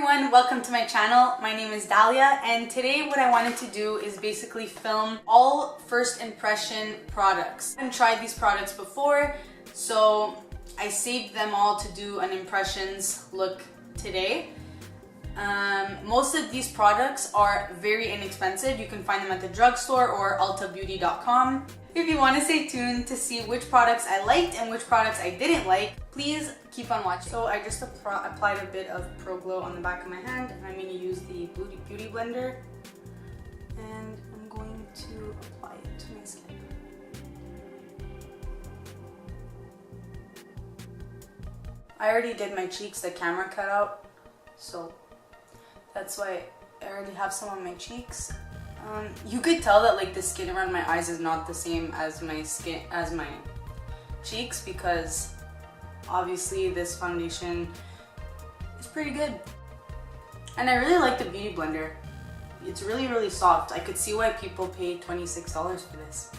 everyone, welcome to my channel. My name is Dahlia and today what I wanted to do is basically film all first impression products. I haven't tried these products before, so I saved them all to do an impressions look today. Most of these products are very inexpensive. You can find them at the drugstore or ultabeauty.com. If you want to stay tuned to see which products I liked and which products I didn't like, please keep on watching. So I just applied a bit of Proglow on the back of my hand, and I'm going to use the Beauty Blender, and I'm going to apply it to my skin. I already did my cheeks, the camera cut out, so that's why I already have some on my cheeks. You could tell that like the skin around my eyes is not the same as my cheeks because obviously this foundation is pretty good. And I really like the Beauty Blender. It's really soft. I could see why people pay $26 for this.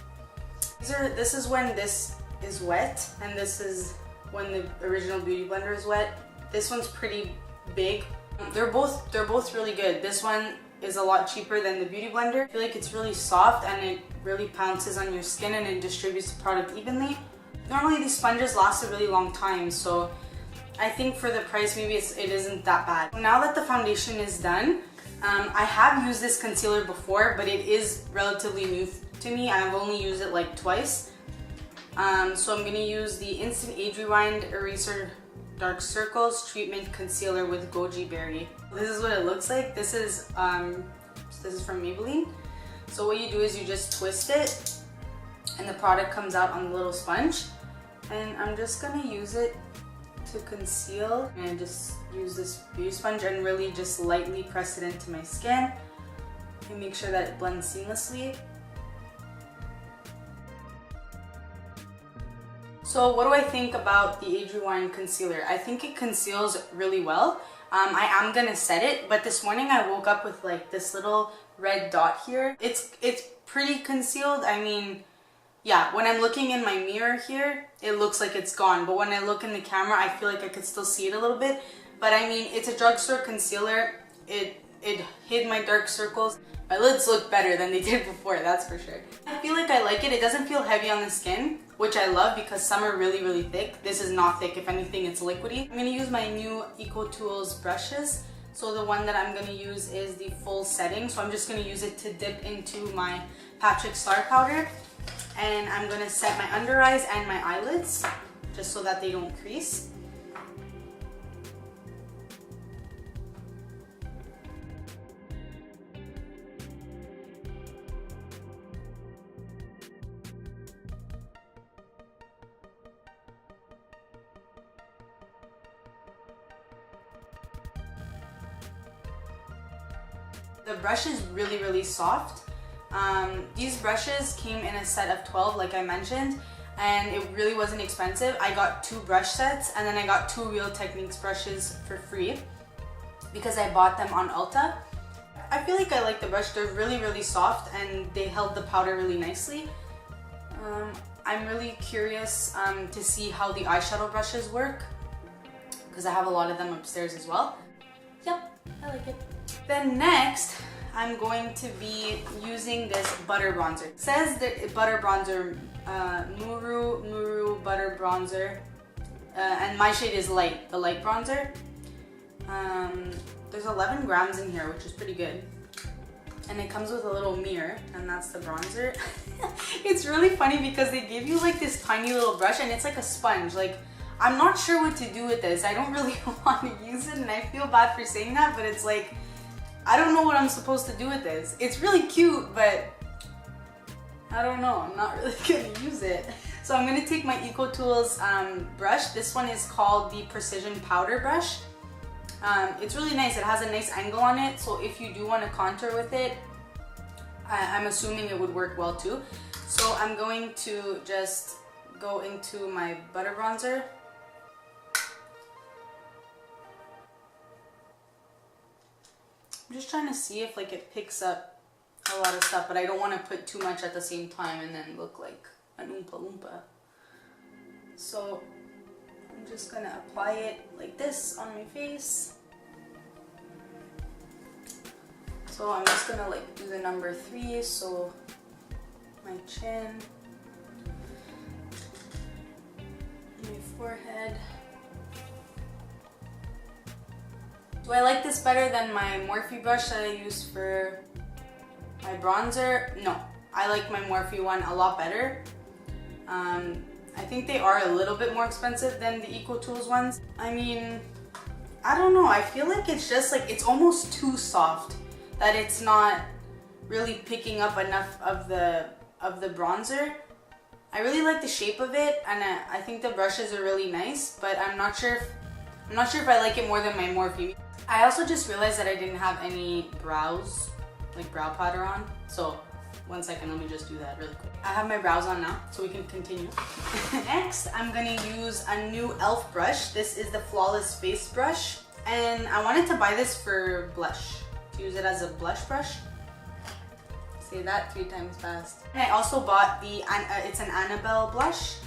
This is when this is wet, and this is when the original Beauty Blender is wet. This one's pretty big. They're both really good. This one is a lot cheaper than the Beauty Blender. I feel like it's really soft and it really pounces on your skin and it distributes the product evenly. Normally these sponges last a really long time, so I think for the price maybe it isn't that bad. Now that the foundation is done, I have used this concealer before, but it is relatively new to me. I've only used it like twice. So I'm gonna use the Instant Age Rewind Eraser Dark Circles Treatment Concealer with Goji Berry. This is what it looks like. This is from Maybelline. So what you do is you just twist it and the product comes out on the little sponge. And I'm just gonna use it to conceal, and just use this beauty sponge and really just lightly press it into my skin and make sure that it blends seamlessly. So what do I think about the Age Rewind concealer? I think it conceals really well. I am gonna set it, but this morning I woke up with like this little red dot here. It's pretty concealed. I mean, yeah, when I'm looking in my mirror here, it looks like it's gone, but when I look in the camera, I feel like I could still see it a little bit. But I mean, it's a drugstore concealer. It hid my dark circles. My lids look better than they did before, that's for sure. I feel like I like it. It doesn't feel heavy on the skin, which I love because some are really thick. This is not thick. If anything, it's liquidy. I'm gonna use my new Ecotools brushes. So the one that I'm gonna use is the full setting. So I'm just gonna use it to dip into my Patrick Star powder. And I'm gonna set my under eyes and my eyelids just so that they don't crease. The brush is really soft. These brushes came in a set of 12 like I mentioned, and it really wasn't expensive. I got 2 brush sets and then I got 2 Real Techniques brushes for free because I bought them on Ulta. I feel like I like the brush. They're really soft and they held the powder really nicely. I'm really curious to see how the eyeshadow brushes work because I have a lot of them upstairs as well. Yep, I like it. Then next, I'm going to be using this butter bronzer. It says that butter bronzer, Muru butter bronzer, and my shade is light, the light bronzer. There's 11 grams in here, which is pretty good. And it comes with a little mirror, and that's the bronzer. It's really funny because they give you like this tiny little brush, and it's like a sponge. Like, I'm not sure what to do with this. I don't really want to use it, and I feel bad for saying that, but it's like, I don't know what I'm supposed to do with this. It's really cute, but I don't know. I'm not really gonna use it. So I'm gonna take my Ecotools brush. This one is called the Precision Powder Brush. It's really nice. It has a nice angle on it, so if you do want to contour with it, I'm assuming it would work well too. So I'm going to just go into my butter bronzer. I'm just trying to see if like it picks up a lot of stuff, but I don't want to put too much at the same time and then look like an Oompa Loompa. So I'm just gonna apply it like this on my face. So I'm just gonna like do the number 3, so my chin, my forehead. Do I like this better than my Morphe brush that I use for my bronzer? No, I like my Morphe one a lot better. I think they are a little bit more expensive than the Ecotools ones. I mean, I don't know, I feel like it's just like, it's almost too soft, that it's not really picking up enough of the bronzer. I really like the shape of it, and I think the brushes are really nice, but I'm not sure if I like it more than my Morphe. I also just realized that I didn't have any brows, like brow powder on, so 1 second, let me just do that really quick. I have my brows on now, so we can continue. Next, I'm gonna use a new e.l.f. brush. This is the Flawless Face Brush, and I wanted to buy this for blush, to use it as a blush brush. Say that 3 times fast. And I also bought it's an Anabelle Blush,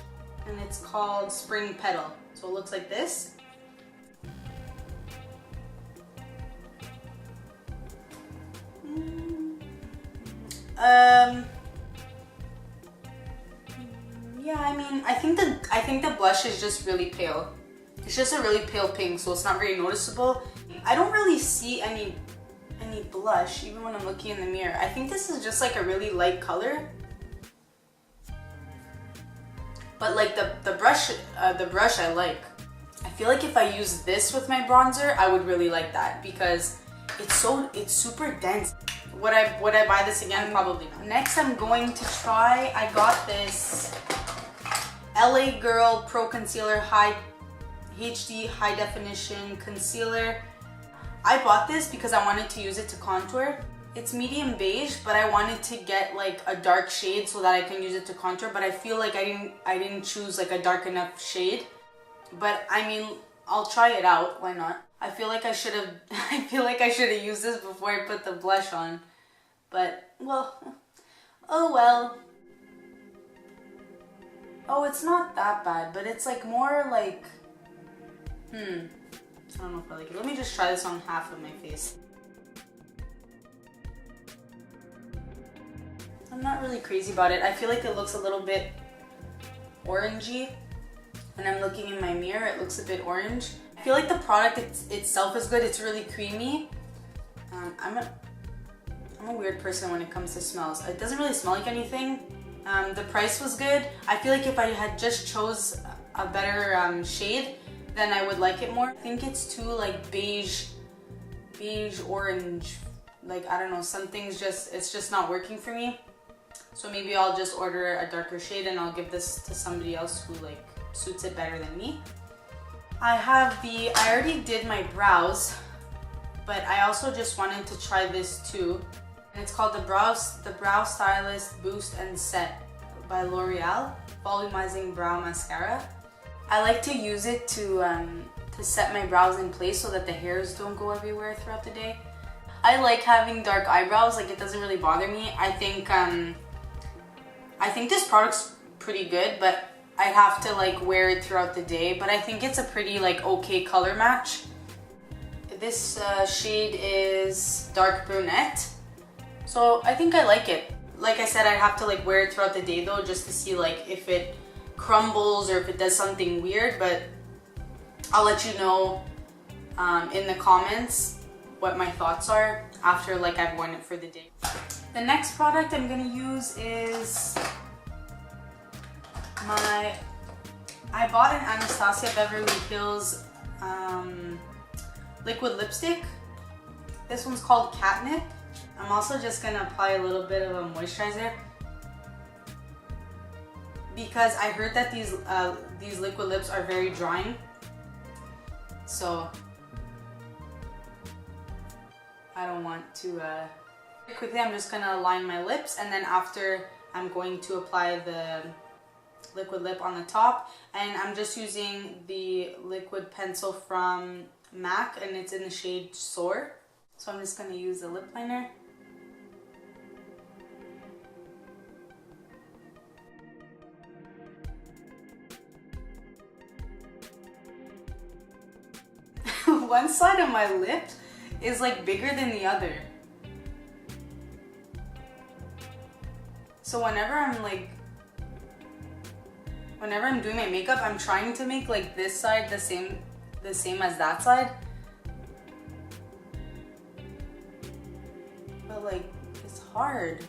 and it's called Spring Petal. So it looks like this. Yeah, I mean, I think the blush is just really pale. It's just a really pale pink, so it's not very noticeable. I don't really see any blush, even when I'm looking in the mirror. I think this is just like a really light color. But like the brush I like. I feel like if I use this with my bronzer, I would really like that, because it's super dense. Would I buy this again? Probably not. Next, I'm going to try, I got this LA Girl Pro Concealer HD High Definition Concealer. I bought this because I wanted to use it to contour. It's medium beige, but I wanted to get like a dark shade so that I can use it to contour, but I feel like I didn't choose like a dark enough shade. But I mean, I'll try it out, why not? I feel like I should have used this before I put the blush on. But, well, oh well. Oh, it's not that bad, but it's like more like, I don't know if I like it. Let me just try this on half of my face. I'm not really crazy about it. I feel like it looks a little bit orangey. When I'm looking in my mirror, it looks a bit orange. I feel like the product itself is good. It's really creamy. I'm a weird person when it comes to smells. It doesn't really smell like anything. The price was good. I feel like if I had just chose a better shade, then I would like it more. I think it's too like beige orange. Like, I don't know, it's just not working for me. So maybe I'll just order a darker shade and I'll give this to somebody else who like suits it better than me. I already did my brows, but I also just wanted to try this too. And it's called the Brow Stylist Boost and Set by Loreal Volumizing Brow Mascara. I like to use it to set my brows in place so that the hairs don't go everywhere throughout the day. I like having dark eyebrows, like it doesn't really bother me. I think this product's pretty good, but I'd have to like wear it throughout the day. But I think it's a pretty like okay color match. This shade is dark brunette. So I think I like it. Like I said, I'd have to like wear it throughout the day though, just to see like if it crumbles or if it does something weird, but I'll let you know in the comments what my thoughts are after like I've worn it for the day. The next product I'm gonna use is I bought an Anastasia Beverly Hills liquid lipstick. This one's called Catnip. I'm also just gonna apply a little bit of a moisturizer because I heard that these liquid lips are very drying. So I don't want to. Quickly, I'm just gonna line my lips, and then after I'm going to apply the liquid lip on the top, and I'm just using the liquid pencil from MAC, and it's in the shade Soar. So I'm just gonna use the lip liner. One side of my lip is like bigger than the other. So whenever I'm doing my makeup, I'm trying to make like this side the same as that side. But like, it's hard.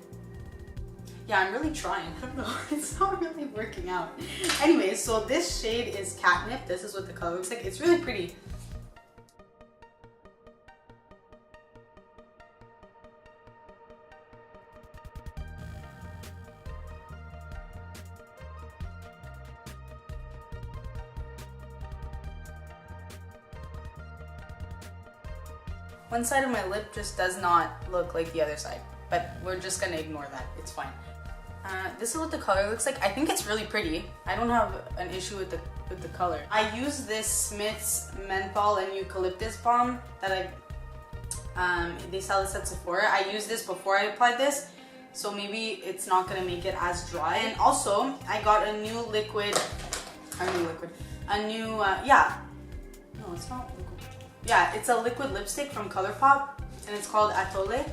Yeah, I'm really trying. I don't know. It's not really working out. Anyways, so this shade is Catnip. This is what the color looks like. It's really pretty. One side of my lip just does not look like the other side, but we're just gonna ignore that. It's fine. This is what the color looks like. I think it's really pretty. I don't have an issue with the color. I use this Smith's Menthol and Eucalyptus Balm that they sell this at Sephora. I used this before I applied this, so maybe it's not gonna make it as dry. And also, I got a new liquid, yeah. No, it's not liquid. Yeah, it's a liquid lipstick from Colorpop, and it's called Atole. I'm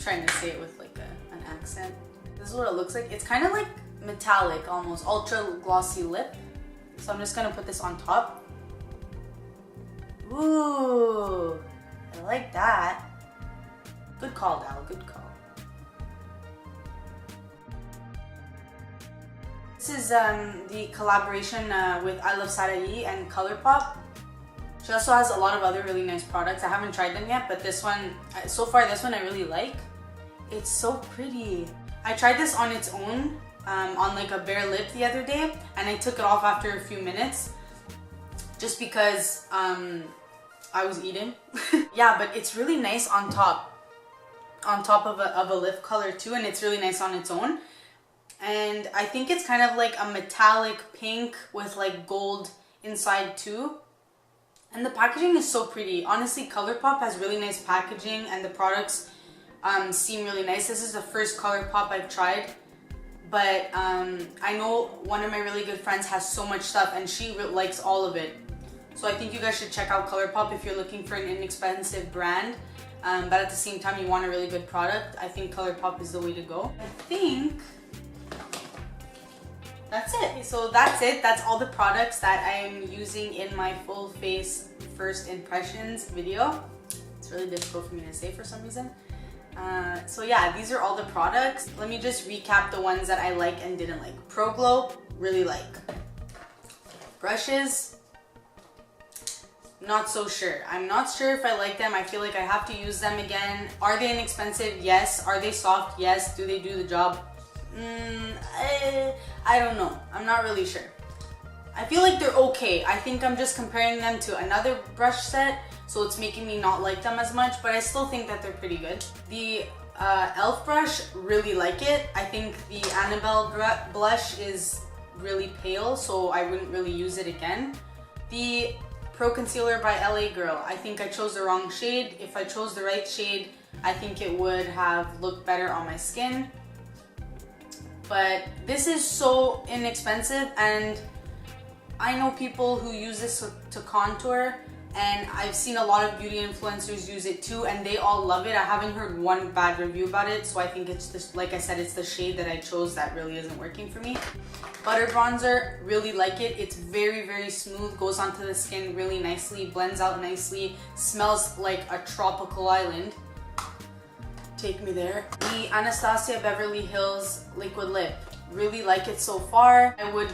trying to say it with like an accent. This is what it looks like. It's kind of like metallic, almost ultra glossy lip. So I'm just gonna put this on top. Ooh, I like that. Good call, Dal, good call. This is the collaboration with I Love Sarai and Colorpop. She also has a lot of other really nice products. I haven't tried them yet, but this one, so far this one I really like. It's so pretty. I tried this on its own, on like a bare lip the other day, and I took it off after a few minutes, just because I was eating. Yeah, but it's really nice on top of a lip color too, and it's really nice on its own. And I think it's kind of like a metallic pink with like gold inside too. And the packaging is so pretty. Honestly, Colorpop has really nice packaging, and the products seem really nice. This is the first Colorpop I've tried, but I know one of my really good friends has so much stuff, and she likes all of it. So I think you guys should check out Colorpop if you're looking for an inexpensive brand, but at the same time you want a really good product. I think Colorpop is the way to go. I think that's it. Okay, so that's it. That's all the products that I am using in my full face first impressions video. It's really difficult for me to say for some reason. So yeah, these are all the products. Let me just recap the ones that I like and didn't like. Proglow, really like. Brushes, not so sure. I'm not sure if I like them. I feel like I have to use them again. Are they inexpensive? Yes. Are they soft? Yes. Do they do the job? I don't know. I'm not really sure. I feel like they're okay. I think I'm just comparing them to another brush set, so it's making me not like them as much, but I still think that they're pretty good. The e.l.f. brush, really like it. I think the Anabelle Blush is really pale, so I wouldn't really use it again. The Pro Concealer by LA Girl, I think I chose the wrong shade. If I chose the right shade, I think it would have looked better on my skin. But this is so inexpensive, and I know people who use this to contour, and I've seen a lot of beauty influencers use it too, and they all love it. I haven't heard one bad review about it, so I think it's just, like I said, it's the shade that I chose that really isn't working for me. Butter bronzer, really like it. It's very, very smooth, goes onto the skin really nicely, blends out nicely, smells like a tropical island. Take me there. The Anastasia Beverly Hills Liquid Lip, really like it so far. I would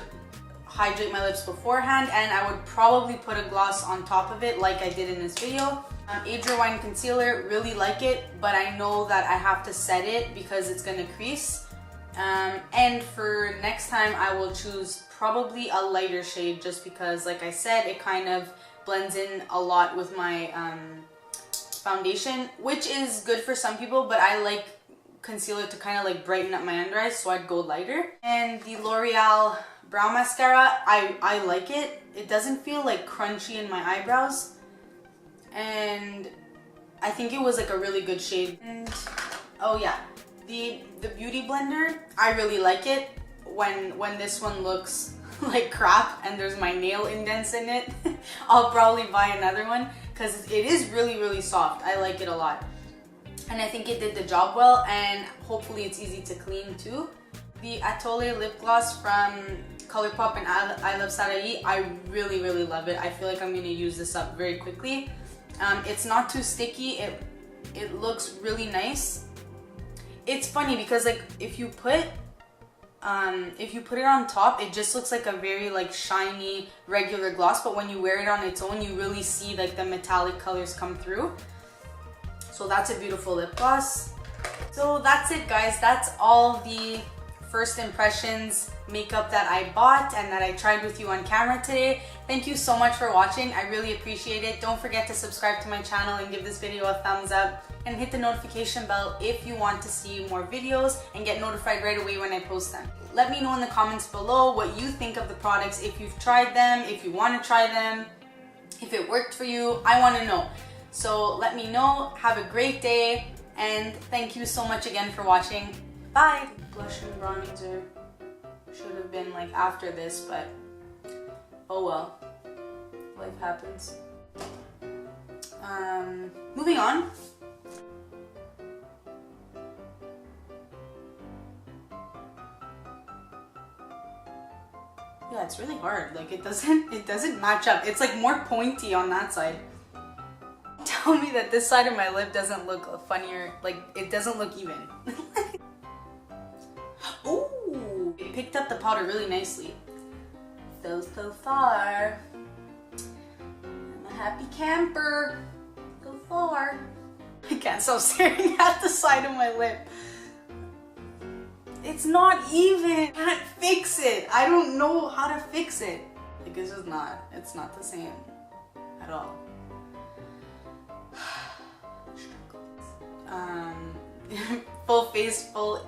hydrate my lips beforehand, and I would probably put a gloss on top of it like I did in this video. Adria Wine Concealer, really like it, but I know that I have to set it because it's gonna crease. And for next time, I will choose probably a lighter shade, just because, like I said, it kind of blends in a lot with my foundation, which is good for some people, but I like concealer to kind of like brighten up my under eyes, so I'd go lighter. And the L'Oreal Brow Mascara, I like it. It doesn't feel like crunchy in my eyebrows, and I think it was like a really good shade. And oh yeah, the Beauty Blender, I really like it. When this one looks like crap and there's my nail indents in it, I'll probably buy another one because it is really, really soft. I like it a lot. and I think it did the job well, and hopefully it's easy to clean too. The Atole Lip Gloss from Colorpop and I Love Sarai, I really love it. I feel like I'm going to use this up very quickly. It's not too sticky. It looks really nice. It's funny because like if you put it on top, it just looks like a very like shiny regular gloss, but when you wear it on its own, you really see like the metallic colors come through. So that's a beautiful lip gloss. So that's it, guys. That's all the first impressions makeup that I bought and that I tried with you on camera today. Thank you so much for watching. I really appreciate it. Don't forget to subscribe to my channel and give this video a thumbs up, and hit the notification bell if you want to see more videos and get notified right away when I post them. Let me know in the comments below what you think of the products, if you've tried them, if you want to try them, if it worked for you. I want to know. So let me know. Have a great day, and thank you so much again for watching. Bye! Blush and bronzer should have been like after this, but oh well. Life happens. Moving on. Yeah, it's really hard. Like it doesn't match up. It's like more pointy on that side. Tell me that this side of my lip doesn't look funnier. Like it doesn't look even. Ooh, it picked up the powder really nicely. So far, I'm a happy camper. So far. I can't stop staring at the side of my lip. It's not even. I can't fix it. I don't know how to fix it. Like it's just not. It's not the same at all. Full face, full.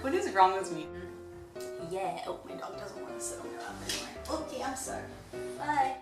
What is wrong with me? Yeah. Oh, my dog doesn't want to sit on my lap anymore. Okay, I'm sorry. Bye.